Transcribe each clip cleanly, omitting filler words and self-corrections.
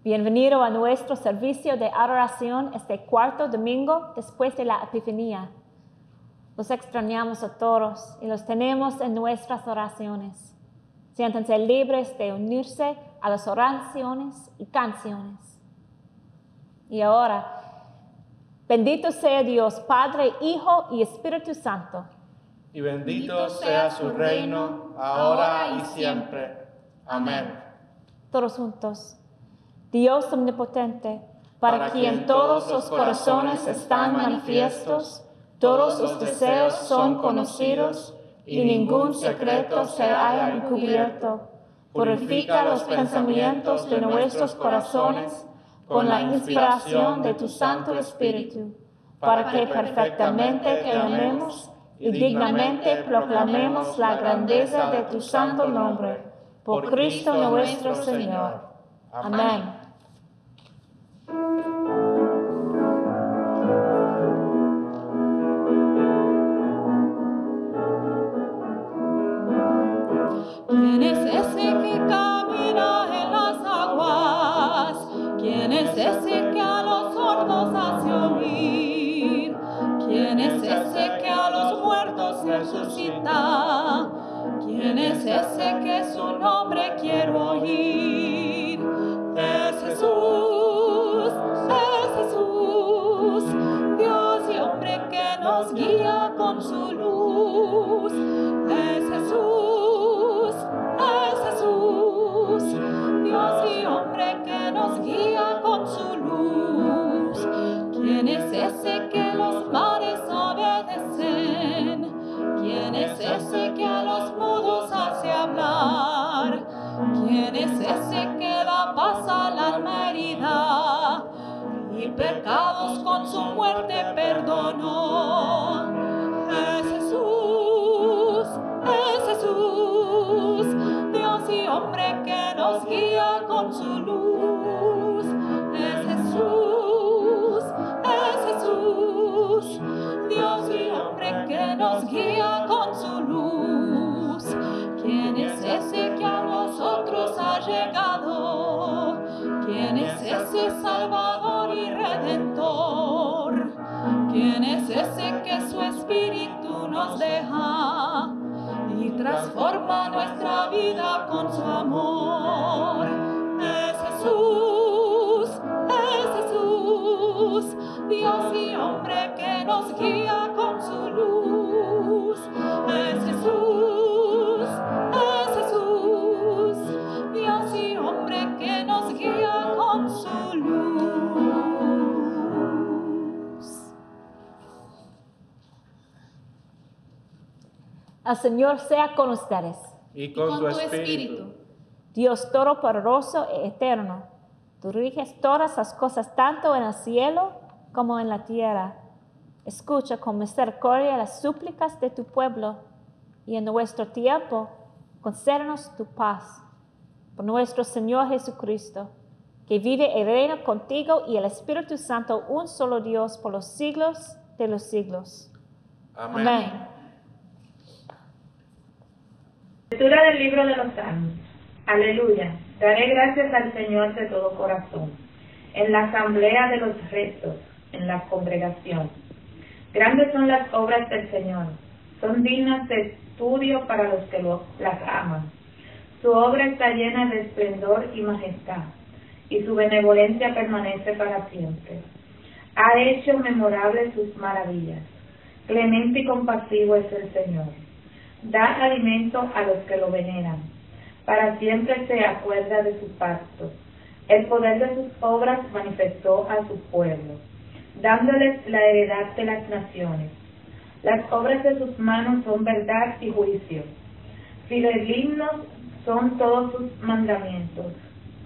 Bienvenido a nuestro servicio de adoración este cuarto domingo después de la Epifanía. Los extrañamos a todos y los tenemos en nuestras oraciones. Siéntanse libres de unirse a las oraciones y canciones. Y ahora, bendito sea Dios, Padre, Hijo y Espíritu Santo. Y bendito sea su reino, ahora y siempre. Amén. Todos juntos. Dios omnipotente, para quien todos los corazones están manifiestos, todos los deseos son conocidos y ningún secreto se haya encubierto. Purifica los pensamientos de nuestros corazones con la inspiración de tu Santo Espíritu, para que perfectamente te amemos y dignamente proclamemos la grandeza de tu santo nombre, por Cristo nuestro Señor. Amén. ¿Quién es ese que camina en las aguas? ¿Quién es ese que a los sordos hace oír? ¿Quién es ese que a los muertos resucita? ¿Quién es ese que su nombre quiero oír? Es Jesús, Dios y hombre que nos guía con su luz. Es Jesús, Dios y hombre que nos guía con su luz. ¿Quién es ese que los mares obedecen? ¿Quién es ese que a los mudos hace hablar? ¿Quién es ese que da paz al alma herida y pecados con su muerte perdonó? Es Jesús, Dios y hombre que nos guía con su luz. Es Jesús, Dios y hombre que nos guía con su luz. ¿Quién es ese que a nosotros ha llegado? ¿Quién es ese Salvador y Redentor? ¿Quién es ese que su Espíritu nos deja y transforma nuestra vida con su amor? Es Jesús, Dios y hombre que nos guía con su luz. Es Jesús, Dios y hombre que nos guía con su luz. El Señor sea con ustedes. Y con tu espíritu. Dios Todopoderoso e Eterno, tú riges todas las cosas tanto en el cielo como en la tierra. Escucha con misericordia las súplicas de tu pueblo y en nuestro tiempo concédenos tu paz. Por nuestro Señor Jesucristo, que vive y reina contigo y el Espíritu Santo, un solo Dios, por los siglos de los siglos. Amén. Amén. Lectura del libro de los Salmos. Aleluya. Daré gracias al Señor de todo corazón, en la asamblea de los rectos, en la congregación. Grandes son las obras del Señor, son dignas de estudio para los que las aman. Su obra está llena de esplendor y majestad, y su benevolencia permanece para siempre. Ha hecho memorables sus maravillas. Clemente y compasivo es el Señor. Da alimento a los que lo veneran. Para siempre se acuerda de su pacto. El poder de sus obras manifestó a su pueblo, dándoles la heredad de las naciones. Las obras de sus manos son verdad y juicio. Fidedignos son todos sus mandamientos,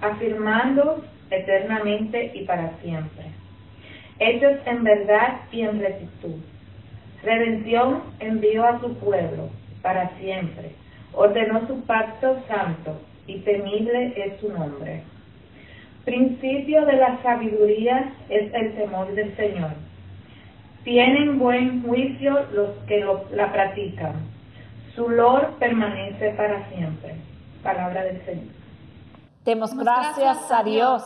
afirmándolos eternamente y para siempre. Hechos en verdad y en rectitud. Redención envió a su pueblo para siempre. Ordenó su pacto santo y temible es su nombre. Principio de la sabiduría es el temor del Señor. Tienen buen juicio los que la practican. Su lor permanece para siempre. Palabra del Señor. Demos gracias a Dios.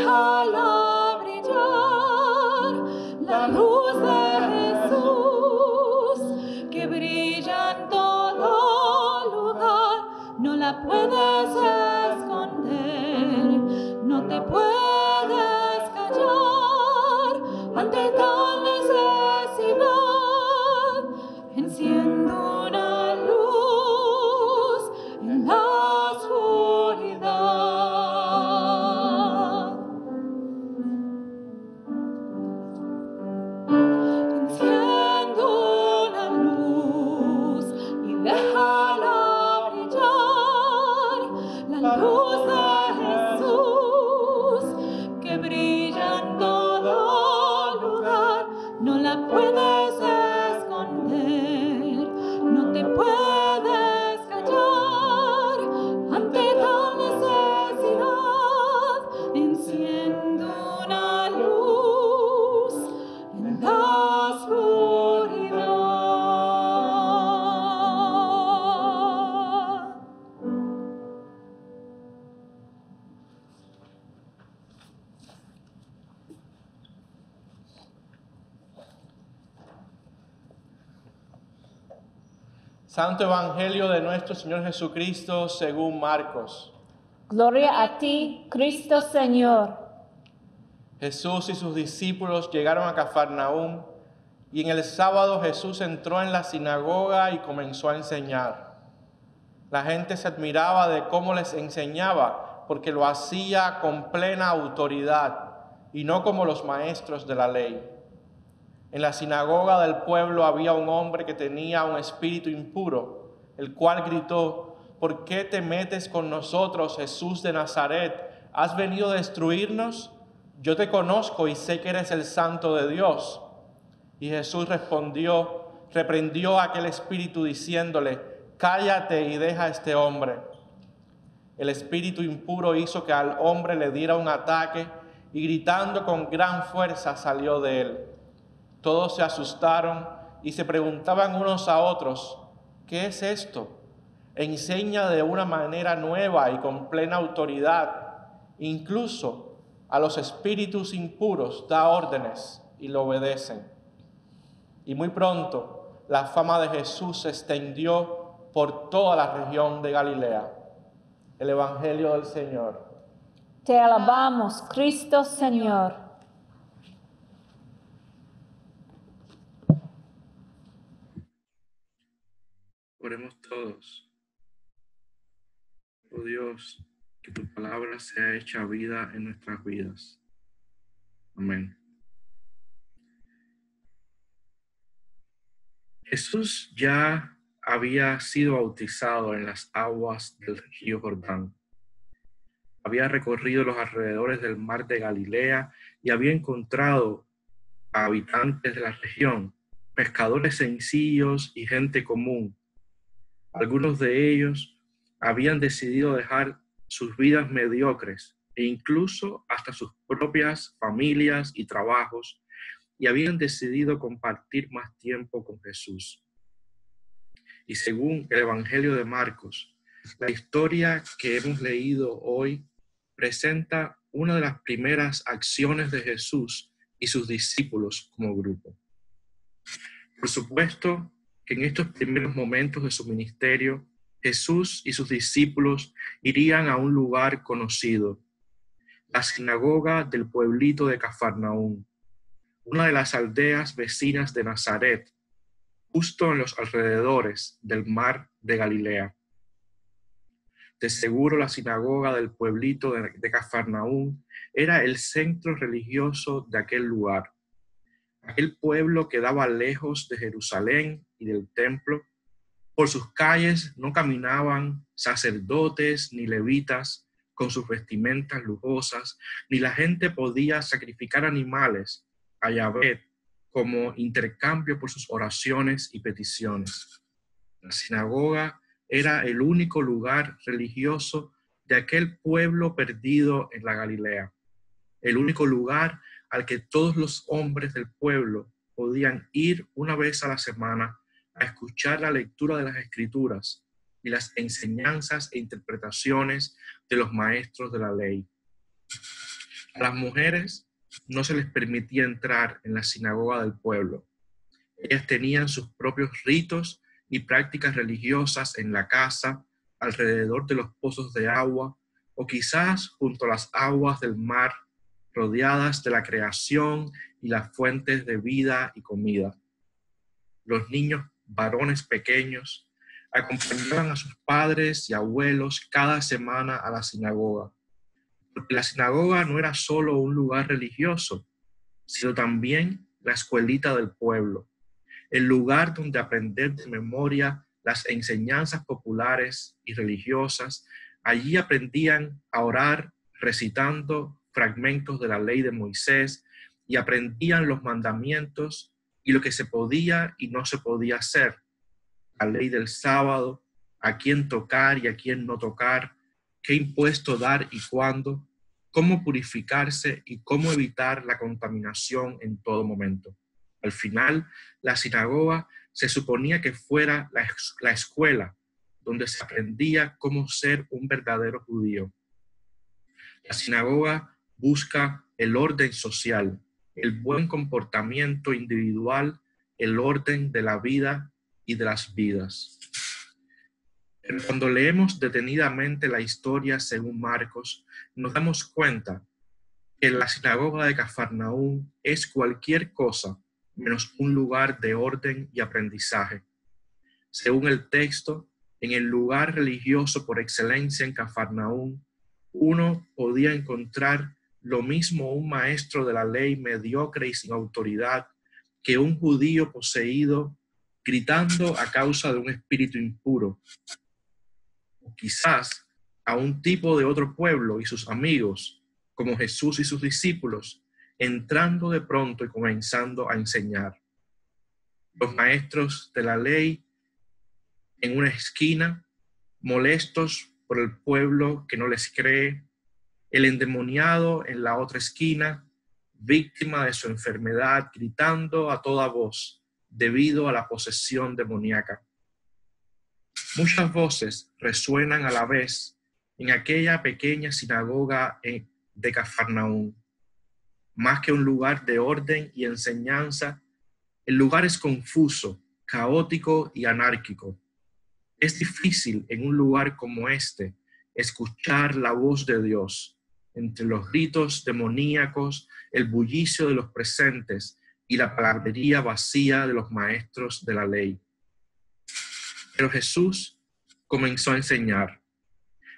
déjala brillar, la luz de Jesús, que brilla en todo lugar, no la puedes esconder, no te puedes callar ante tal necesidad. Enciendo una luz en la oscuridad. Enciendo una luz y déjala brillar, la luz de Jesús, que brilla en todo lugar, no la puedes esconder, no te puedes callar ante tal necesidad. Enciendo una luz en la oscuridad. Santo Evangelio de nuestro Señor Jesucristo según Marcos. Gloria a ti, Cristo Señor. Jesús y sus discípulos llegaron a Cafarnaúm y en el sábado Jesús entró en la sinagoga y comenzó a enseñar. La gente se admiraba de cómo les enseñaba porque lo hacía con plena autoridad y no como los maestros de la ley. En la sinagoga del pueblo había un hombre que tenía un espíritu impuro, el cual gritó: ¿Por qué te metes con nosotros, Jesús de Nazaret? ¿Has venido a destruirnos? Yo te conozco y sé que eres el Santo de Dios. Y Jesús reprendió a aquel espíritu diciéndole: Cállate y deja a este hombre. El espíritu impuro hizo que al hombre le diera un ataque y gritando con gran fuerza salió de él. Todos se asustaron y se preguntaban unos a otros: ¿qué es esto? Enseña de una manera nueva y con plena autoridad. Incluso a los espíritus impuros da órdenes y lo obedecen. Y muy pronto la fama de Jesús se extendió por toda la región de Galilea. El Evangelio del Señor. Te alabamos, Cristo Señor. Oremos todos. Oh Dios, que tu palabra sea hecha vida en nuestras vidas. Amén. Jesús ya había sido bautizado en las aguas del río Jordán. Había recorrido los alrededores del mar de Galilea y había encontrado a habitantes de la región, pescadores sencillos y gente común. Algunos de ellos habían decidido dejar sus vidas mediocres e incluso hasta sus propias familias y trabajos, y habían decidido compartir más tiempo con Jesús. Y según el Evangelio de Marcos, la historia que hemos leído hoy presenta una de las primeras acciones de Jesús y sus discípulos como grupo. Por supuesto que en estos primeros momentos de su ministerio, Jesús y sus discípulos irían a un lugar conocido, la sinagoga del pueblito de Cafarnaúm, una de las aldeas vecinas de Nazaret, justo en los alrededores del mar de Galilea. De seguro la sinagoga del pueblito de Cafarnaúm era el centro religioso de aquel lugar. Aquel pueblo quedaba lejos de Jerusalén y del templo. Por sus calles no caminaban sacerdotes ni levitas con sus vestimentas lujosas, ni la gente podía sacrificar animales a Yahvé como intercambio por sus oraciones y peticiones. La sinagoga era el único lugar religioso de aquel pueblo perdido en la Galilea, el único lugar al que todos los hombres del pueblo podían ir una vez a la semana a escuchar la lectura de las Escrituras y las enseñanzas e interpretaciones de los maestros de la ley. A las mujeres no se les permitía entrar en la sinagoga del pueblo. Ellas tenían sus propios ritos y prácticas religiosas en la casa, alrededor de los pozos de agua, o quizás junto a las aguas del mar, rodeadas de la creación y las fuentes de vida y comida. Los niños varones pequeños acompañaban a sus padres y abuelos cada semana a la sinagoga, porque la sinagoga no era solo un lugar religioso, sino también la escuelita del pueblo, el lugar donde aprender de memoria las enseñanzas populares y religiosas. Allí aprendían a orar recitando fragmentos de la ley de Moisés y aprendían los mandamientos y lo que se podía y no se podía hacer, la ley del sábado, a quién tocar y a quién no tocar, qué impuesto dar y cuándo, cómo purificarse y cómo evitar la contaminación en todo momento. Al final, la sinagoga se suponía que fuera la escuela donde se aprendía cómo ser un verdadero judío. La sinagoga busca el orden social, el buen comportamiento individual, el orden de la vida y de las vidas. Pero cuando leemos detenidamente la historia según Marcos, nos damos cuenta que la sinagoga de Cafarnaúm es cualquier cosa menos un lugar de orden y aprendizaje. Según el texto, en el lugar religioso por excelencia en Cafarnaúm, uno podía encontrar lo mismo un maestro de la ley mediocre y sin autoridad que un judío poseído gritando a causa de un espíritu impuro. O quizás a un tipo de otro pueblo y sus amigos, como Jesús y sus discípulos, entrando de pronto y comenzando a enseñar. Los maestros de la ley en una esquina, molestos por el pueblo que no les cree, el endemoniado en la otra esquina, víctima de su enfermedad, gritando a toda voz debido a la posesión demoníaca. Muchas voces resuenan a la vez en aquella pequeña sinagoga de Cafarnaúm. Más que un lugar de orden y enseñanza, el lugar es confuso, caótico y anárquico. Es difícil en un lugar como este escuchar la voz de Dios entre los gritos demoníacos, el bullicio de los presentes y la palabrería vacía de los maestros de la ley. Pero Jesús comenzó a enseñar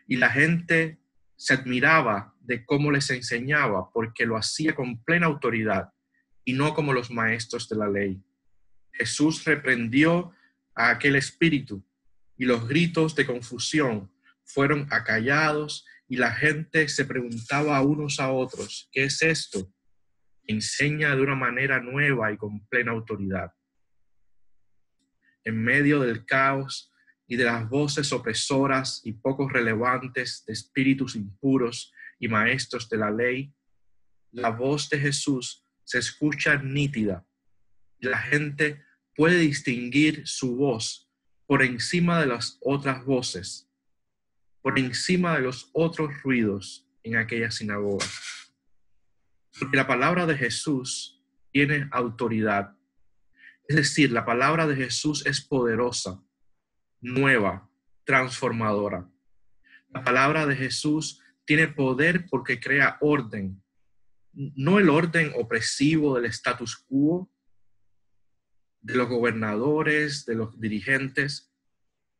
y la gente se admiraba de cómo les enseñaba porque lo hacía con plena autoridad y no como los maestros de la ley. Jesús reprendió a aquel espíritu y los gritos de confusión fueron acallados y la gente se preguntaba a unos a otros, ¿qué es esto? Enseña de una manera nueva y con plena autoridad. En medio del caos y de las voces opresoras y poco relevantes de espíritus impuros y maestros de la ley, la voz de Jesús se escucha nítida y la gente puede distinguir su voz por encima de las otras voces, por encima de los otros ruidos en aquella sinagoga. Porque la palabra de Jesús tiene autoridad. Es decir, la palabra de Jesús es poderosa, nueva, transformadora. La palabra de Jesús tiene poder porque crea orden, no el orden opresivo del status quo, de los gobernadores, de los dirigentes,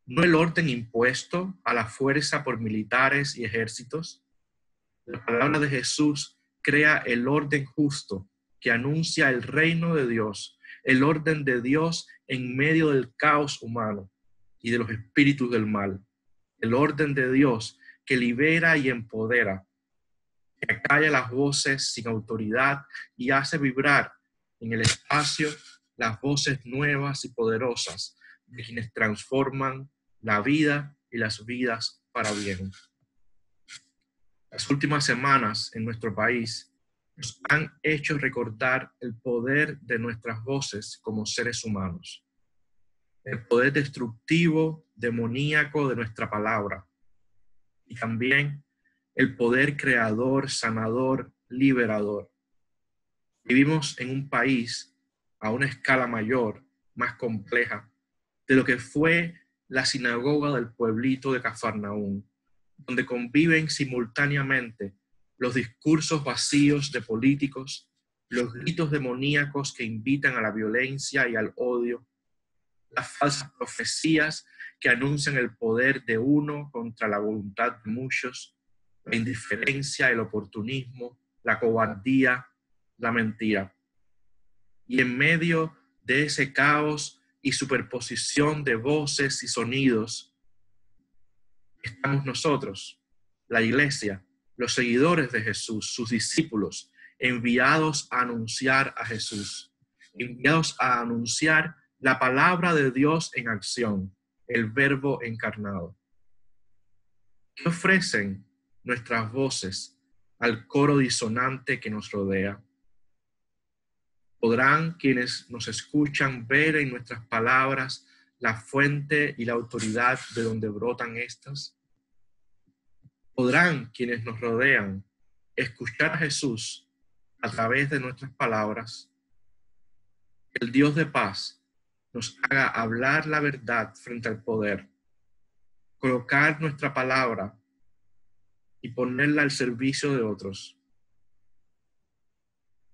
no el orden impuesto a la fuerza por militares y ejércitos. La palabra de Jesús crea el orden justo que anuncia el reino de Dios, el orden de Dios en medio del caos humano y de los espíritus del mal, el orden de Dios que libera y empodera, que acalla las voces sin autoridad y hace vibrar en el espacio las voces nuevas y poderosas de quienes transforman la vida y las vidas para bien. Las últimas semanas en nuestro país nos han hecho recordar el poder de nuestras voces como seres humanos, el poder destructivo, demoníaco de nuestra palabra y también el poder creador, sanador liberador. Vivimos en un país a una escala mayor, más compleja, de lo que fue la sinagoga del pueblito de Cafarnaúm, donde conviven simultáneamente los discursos vacíos de políticos, los gritos demoníacos que invitan a la violencia y al odio, las falsas profecías que anuncian el poder de uno contra la voluntad de muchos, la indiferencia, el oportunismo, la cobardía, la mentira. Y en medio de ese caos y superposición de voces y sonidos, estamos nosotros, la iglesia, los seguidores de Jesús, sus discípulos, enviados a anunciar a Jesús, enviados a anunciar la palabra de Dios en acción, el Verbo encarnado. ¿Qué ofrecen nuestras voces al coro disonante que nos rodea? ¿Podrán quienes nos escuchan ver en nuestras palabras la fuente y la autoridad de donde brotan estas? ¿Podrán quienes nos rodean escuchar a Jesús a través de nuestras palabras? El Dios de paz nos haga hablar la verdad frente al poder, colocar nuestra palabra y ponerla al servicio de otros.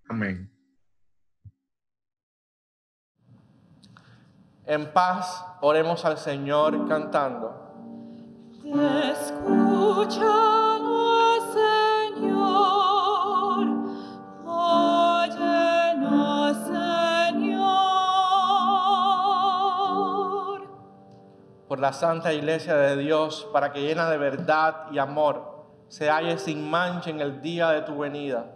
Amén. En paz, oremos al Señor cantando. Te escuchamos, Señor, óyenos, Señor. Por la Santa Iglesia de Dios, para que llena de verdad y amor, se halle sin mancha en el día de tu venida.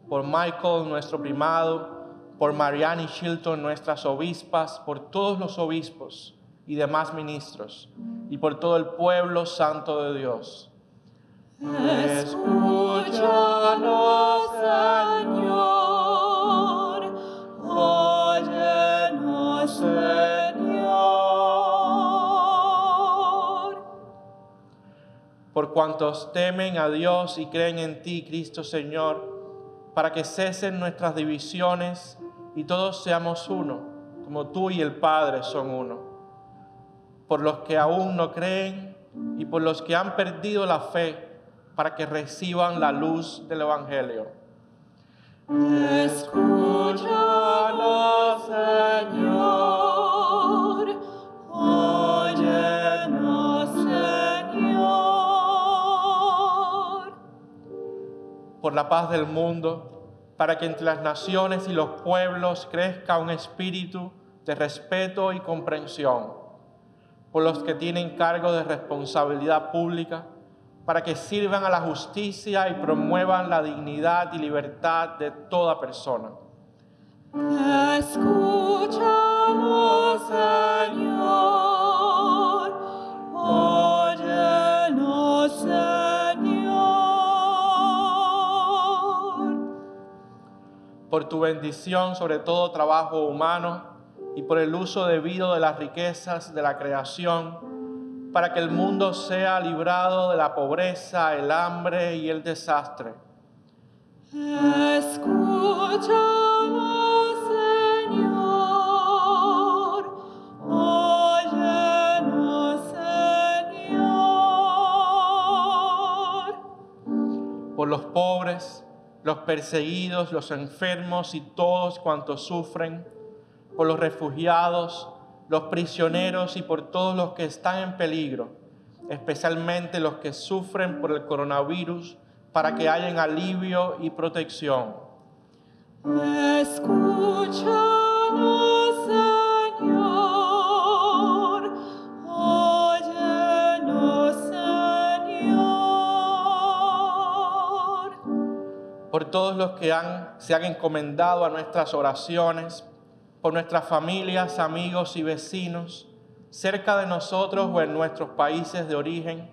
Por Michael, nuestro primado, por Marianne y Shilton, nuestras obispas, por todos los obispos y demás ministros, y por todo el pueblo santo de Dios. Escúchanos, Señor, óyenos, Señor. Por cuantos temen a Dios y creen en ti, Cristo Señor, para que cesen nuestras divisiones y todos seamos uno, como tú y el Padre son uno. Por los que aún no creen y por los que han perdido la fe, para que reciban la luz del Evangelio. Escúchanos, Señor, óyenos, Señor. Por la paz del mundo, para que entre las naciones y los pueblos crezca un espíritu de respeto y comprensión. Por los que tienen cargo de responsabilidad pública, para que sirvan a la justicia y promuevan la dignidad y libertad de toda persona. Escúchanos, Señor, óyenos, Señor. Por tu bendición sobre todo trabajo humano y por el uso debido de las riquezas de la creación, para que el mundo sea librado de la pobreza, el hambre y el desastre. Escúchanos, Señor, óyenos, Señor. Por los pobres, los perseguidos, los enfermos y todos cuantos sufren, por los refugiados, los prisioneros y por todos los que están en peligro, especialmente los que sufren por el coronavirus, para que haya alivio y protección. Escúchanos, Señor, óyenos, Señor. Por todos los que se han encomendado a nuestras oraciones, por nuestras familias, amigos y vecinos, cerca de nosotros o en nuestros países de origen,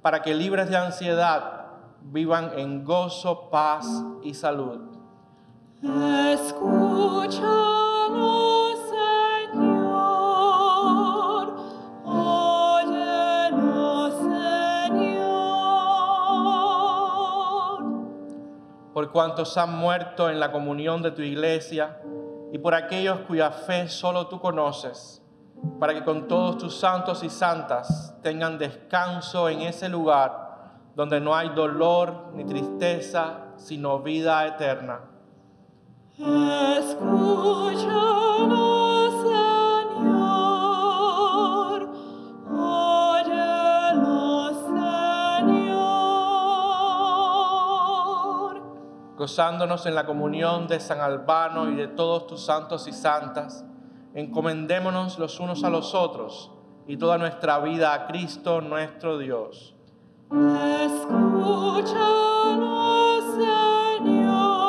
para que libres de ansiedad vivan en gozo, paz y salud. Escúchanos, Señor, óyenos, Señor. Por por cuantos han muerto en la comunión de tu iglesia y por aquellos cuya fe solo tú conoces, para que con todos tus santos y santas tengan descanso en ese lugar donde no hay dolor ni tristeza, sino vida eterna. Escúchanos, Señor, óyenos, Señor. Gozándonos en la comunión de San Albano y de todos tus santos y santas, encomendémonos los unos a los otros y toda nuestra vida a Cristo nuestro Dios. Escúchanos, Señor,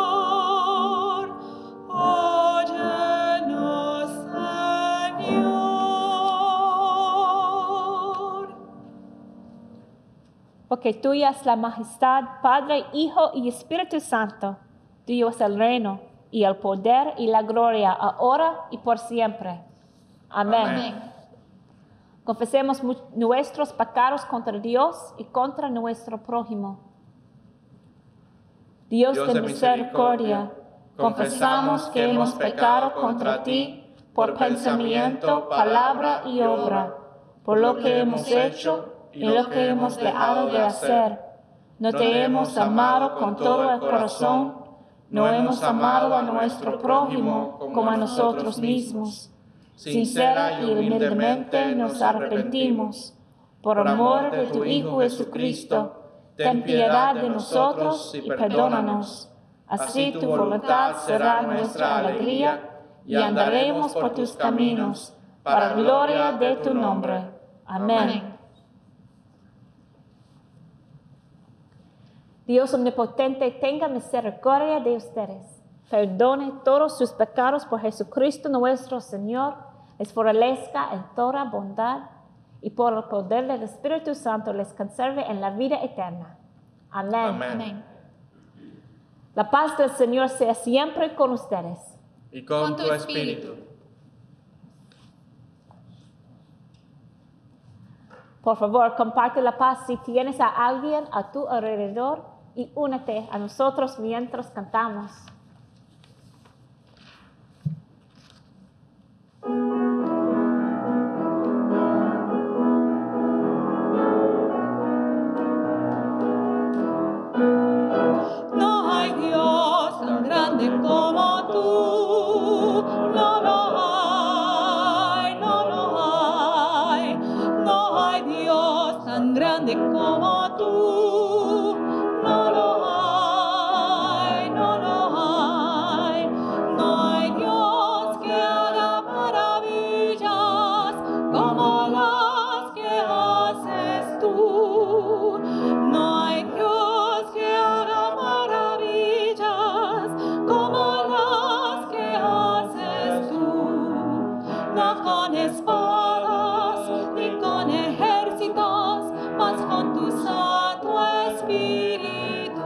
óyenos, Señor. Porque tuya es la majestad, Padre, Hijo y Espíritu Santo. Tuyo es el reino y el poder y la gloria, ahora y por siempre. Amén. Amén. Confesemos nuestros pecados contra Dios y contra nuestro prójimo. Dios de misericordia, confesamos que hemos pecado contra ti por pensamiento, palabra y obra, por lo que hemos hecho y lo que hemos dejado de hacer. No te hemos amado con todo el corazón, no hemos amado a nuestro prójimo como a nosotros mismos. Sincera y humildemente nos arrepentimos. Por amor de tu Hijo Jesucristo, ten piedad de nosotros y perdónanos. Así tu voluntad será nuestra alegría y andaremos por tus caminos, para gloria de tu nombre. Amén. Dios omnipotente, tenga misericordia de ustedes. Perdone todos sus pecados por Jesucristo nuestro Señor. Les fortalezca en toda bondad y por el poder del Espíritu Santo les conserve en la vida eterna. Amén. Amén. La paz del Señor sea siempre con ustedes. Y con tu espíritu. Por favor, comparte la paz si tienes a alguien a tu alrededor y únete a nosotros mientras cantamos. No hay Dios tan grande como tú, no lo hay, no lo hay. No hay Dios tan grande como tú, no lo hay, no lo hay. No hay Dios que haga maravillas como las que haces tú. No hay Dios que haga maravillas como las que haces tú. No con espadas ni con ejércitos, mas con tu Santo Espíritu.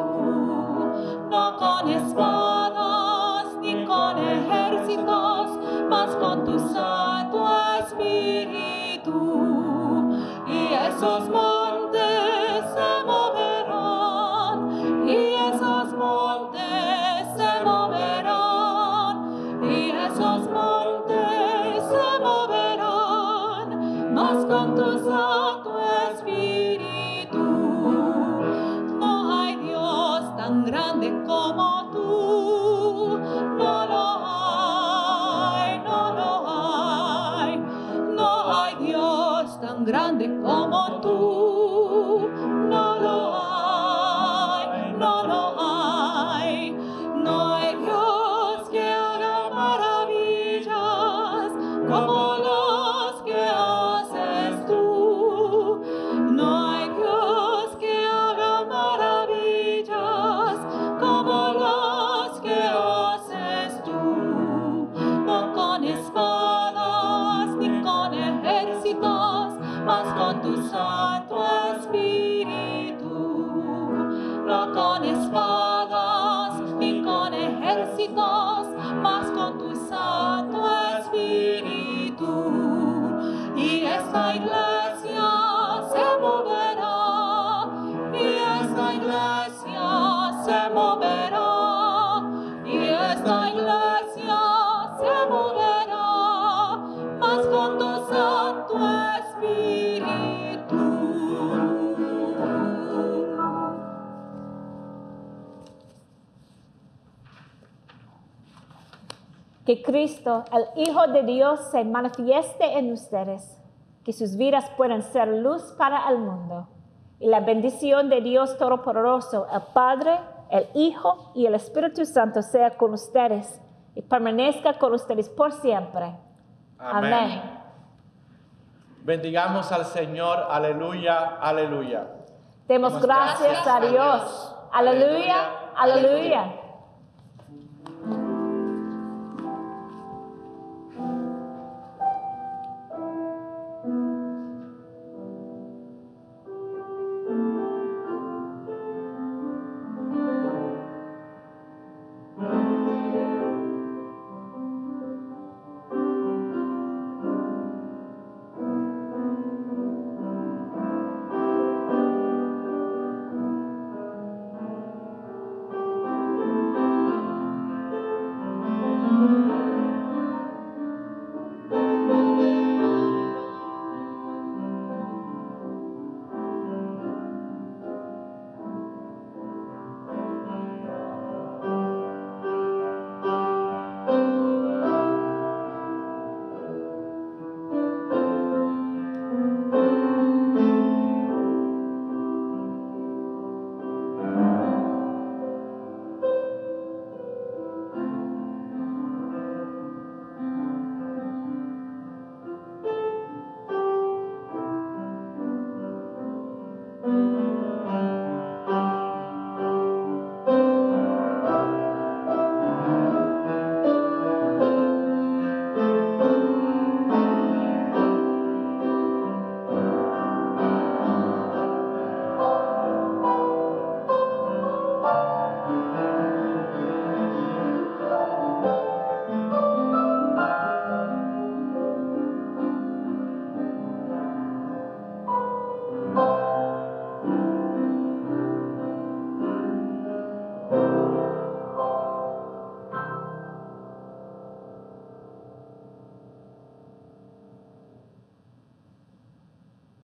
No con espadas ni con ejércitos, mas con tu Santo Espíritu. Y esos montes se moverán, y esos montes se moverán, y esos montes se moverán, mas con tu Santo Espíritu. No hay Dios tan grande como tú, no lo hay, no lo hay. No hay Dios tan grande como tú, no lo hay, no lo hay. No hay Dios que haga maravillas como las que haces tú. No hay Dios que haga maravillas como las que haces tú. No con espadas ni con ejércitos, mas con tu Santo Espíritu. No con espadas ni con ejércitos, mas con tu Santo Espíritu. Y esta iglesia se moverá, y esta iglesia se moverá. esta iglesia se moverá, mas con tu Santo Espíritu. Que Cristo, el Hijo de Dios, se manifieste en ustedes, que sus vidas puedan ser luz para el mundo. Y la bendición de Dios Todopoderoso, el Padre, el Hijo y el Espíritu Santo sea con ustedes y permanezca con ustedes por siempre. Amén. Bendigamos al Señor. Aleluya, aleluya. Demos gracias a Dios. Aleluya, aleluya.